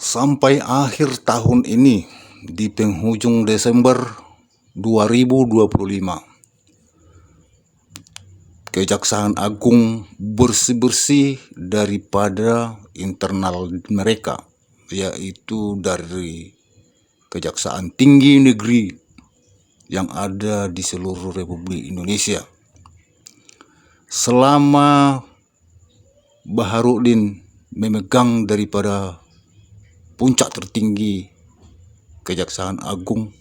Sampai akhir tahun ini, di penghujung Desember 2025, Kejaksaan Agung bersih-bersih daripada internal mereka, yaitu dari Kejaksaan Tinggi Negeri yang ada di seluruh Republik Indonesia. Selama Baharudin memegang daripada puncak tertinggi Kejaksaan Agung,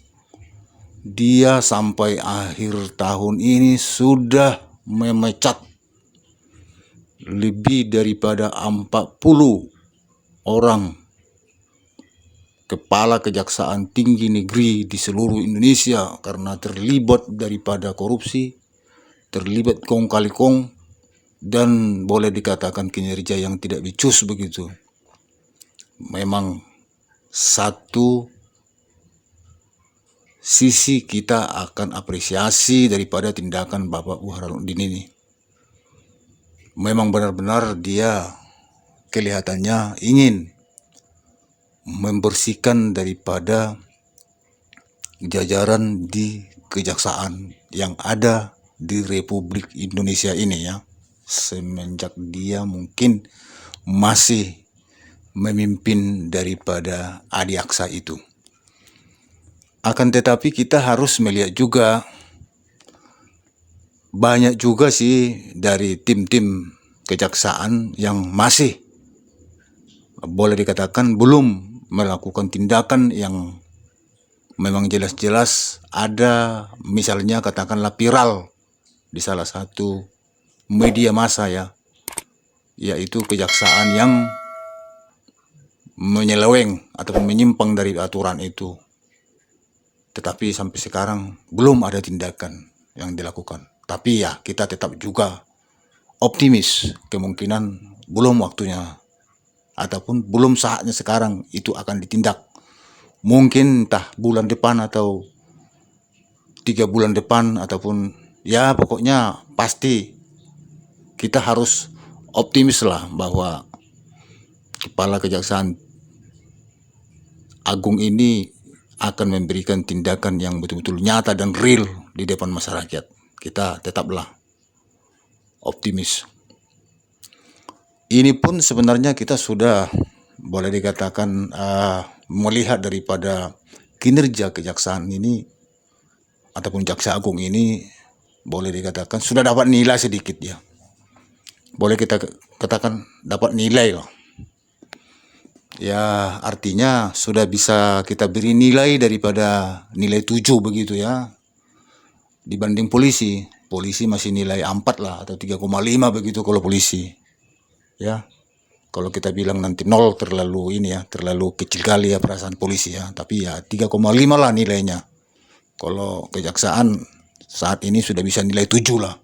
dia sampai akhir tahun ini sudah memecat lebih daripada 40 orang kepala kejaksaan tinggi negeri di seluruh Indonesia karena terlibat daripada korupsi, terlibat kong kali kong, dan boleh dikatakan kinerja yang tidak becus begitu. Memang satu sisi kita akan apresiasi daripada tindakan Bapak Baharudin ini. Memang benar-benar dia kelihatannya ingin membersihkan daripada jajaran di kejaksaan yang ada di Republik Indonesia ini ya. Semenjak dia mungkin masih memimpin daripada Adiaksa itu. Akan tetapi kita harus melihat juga banyak juga sih dari tim-tim kejaksaan yang masih boleh dikatakan belum melakukan tindakan yang memang jelas-jelas ada, misalnya katakanlah viral di salah satu media massa ya, yaitu kejaksaan yang menyeleweng atau menyimpang dari aturan itu. Tetapi sampai sekarang belum ada tindakan yang dilakukan. Tapi ya kita tetap juga optimis kemungkinan belum waktunya ataupun belum saatnya sekarang itu akan ditindak. Mungkin entah bulan depan atau 3 bulan depan ataupun ya pokoknya pasti kita harus optimis lah bahwa Kepala Kejaksaan Agung ini akan memberikan tindakan yang betul-betul nyata dan real di depan masyarakat. Kita tetaplah optimis. Ini pun sebenarnya kita sudah boleh dikatakan melihat daripada kinerja kejaksaan ini ataupun Jaksa Agung ini boleh dikatakan sudah dapat nilai sedikit ya. Boleh kita katakan dapat nilai loh. Ya artinya sudah bisa kita beri nilai daripada nilai 7 begitu ya. Dibanding polisi masih nilai 4 lah atau 3,5 begitu kalau polisi. Ya. Kalau kita bilang nanti 0 terlalu ini ya, terlalu kecil kali ya perasaan polisi ya, tapi ya 3,5 lah nilainya. Kalau kejaksaan saat ini sudah bisa nilai 7 lah.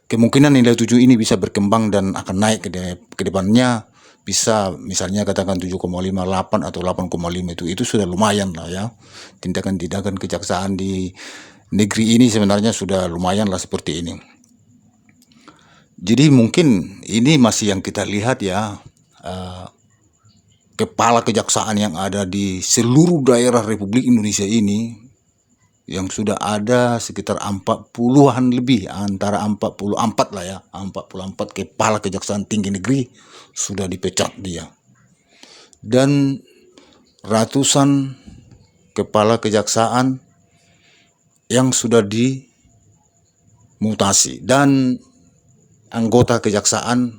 Kemungkinan nilai 7 ini bisa berkembang dan akan naik ke depannya. Bisa misalnya katakan 7,58 atau 8,5 itu sudah lumayan lah ya. Tindakan-tindakan kejaksaan di negeri ini sebenarnya sudah lumayan lah seperti ini. Jadi mungkin ini masih yang kita lihat ya, kepala kejaksaan yang ada di seluruh daerah Republik Indonesia ini yang sudah ada sekitar 40-an lebih, antara 44 lah ya, 44 kepala kejaksaan tinggi negeri sudah dipecat dia. Dan ratusan kepala kejaksaan yang sudah dimutasi dan anggota kejaksaan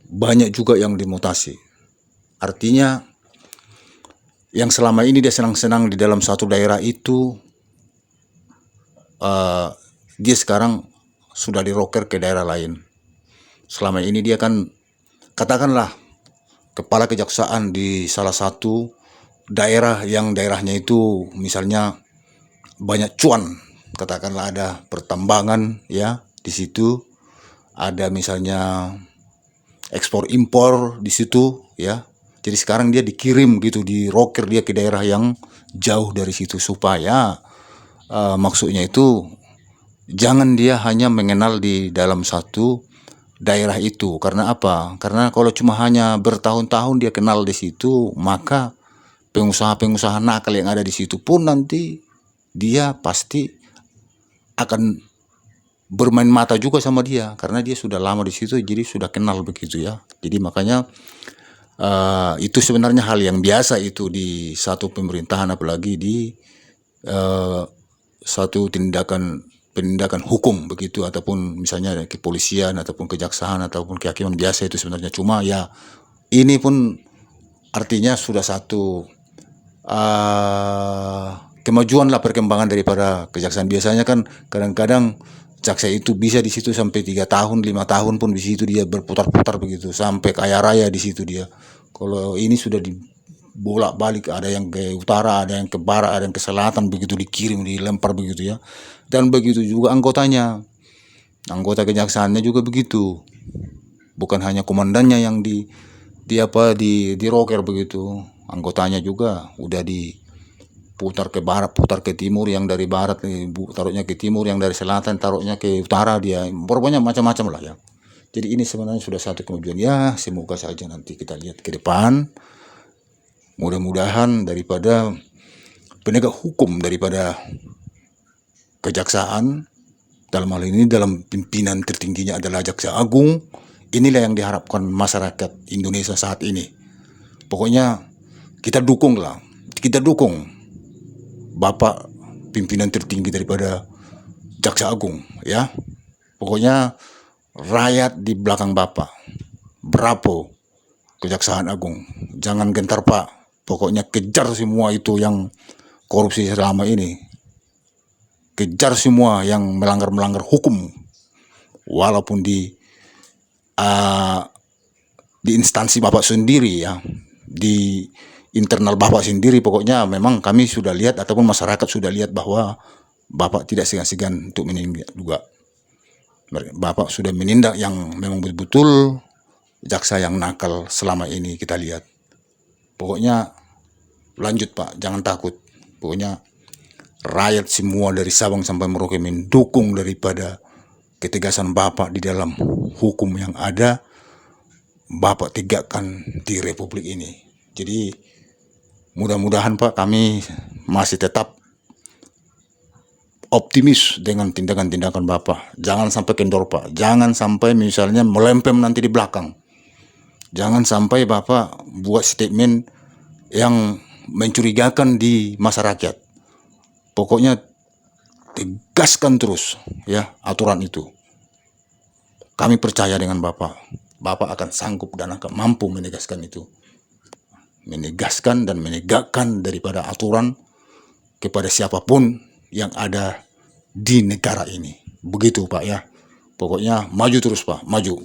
banyak juga yang dimutasi. Artinya yang selama ini dia senang-senang di dalam satu daerah itu, dia sekarang sudah diroker ke daerah lain. Selama ini dia kan katakanlah kepala kejaksaan di salah satu daerah yang daerahnya itu misalnya banyak cuan, katakanlah ada pertambangan ya di situ, ada misalnya ekspor impor di situ ya. Jadi sekarang dia dikirim gitu, diroker dia ke daerah yang jauh dari situ supaya maksudnya itu jangan dia hanya mengenal di dalam satu daerah itu. Karena apa? Karena kalau cuma hanya bertahun-tahun dia kenal di situ, maka pengusaha-pengusaha nakal yang ada di situ pun nanti dia pasti akan bermain mata juga sama dia, karena dia sudah lama di situ, jadi sudah kenal begitu ya. Jadi makanya itu sebenarnya hal yang biasa itu di satu pemerintahan, apalagi di satu penindakan hukum begitu, ataupun misalnya kepolisian ataupun kejaksaan ataupun kehakiman biasa itu sebenarnya. Cuma ya ini pun artinya sudah satu kemajuan lah, perkembangan daripada kejaksaan. Biasanya kan kadang-kadang jaksa itu bisa di situ sampai 3 tahun 5 tahun pun di situ dia berputar-putar begitu, sampai kaya raya di situ dia. Kalau ini sudah dibolak-balik, ada yang ke utara, ada yang ke barat, ada yang ke selatan begitu, dikirim, dilempar begitu ya. Dan begitu juga anggotanya, anggota kejaksaannya juga begitu. Bukan hanya komandannya yang di roker begitu, anggotanya juga udah diputar ke barat, putar ke timur, yang dari barat taruhnya ke timur, yang dari selatan taruhnya ke utara, dia pokoknya macam-macam lah ya. Jadi ini sebenarnya sudah satu kemajuan ya. Semoga saja nanti kita lihat ke depan, mudah-mudahan daripada penegak hukum, daripada kejaksaan, dalam hal ini dalam pimpinan tertingginya adalah Jaksa Agung, inilah yang diharapkan masyarakat Indonesia saat ini. Pokoknya kita dukung lah, kita dukung Bapak pimpinan tertinggi daripada Jaksa Agung ya. Pokoknya rakyat di belakang Bapak. Bravo Kejaksaan Agung, jangan gentar Pak. Pokoknya kejar semua itu yang korupsi selama ini, kejar semua yang melanggar hukum, walaupun di instansi Bapak sendiri ya, di internal Bapak sendiri. Pokoknya memang kami sudah lihat ataupun masyarakat sudah lihat bahwa Bapak tidak segan-segan untuk menindak juga. Bapak sudah menindak yang memang betul-betul jaksa yang nakal selama ini kita lihat. Pokoknya lanjut Pak, jangan takut. Pokoknya rakyat semua dari Sabang sampai Merauke mendukung daripada ketegasan Bapak di dalam hukum yang ada, Bapak tegakkan di Republik ini. Jadi mudah-mudahan Pak, kami masih tetap optimis dengan tindakan-tindakan Bapak. Jangan sampai kendor Pak, jangan sampai misalnya melempem nanti di belakang. Jangan sampai Bapak buat statement yang mencurigakan di masyarakat. Pokoknya tegaskan terus ya aturan itu. Kami percaya dengan Bapak. Bapak akan sanggup dan akan mampu menegaskan itu. Menegaskan dan menegakkan daripada aturan kepada siapapun yang ada di negara ini. Begitu Pak ya. Pokoknya maju terus Pak, maju.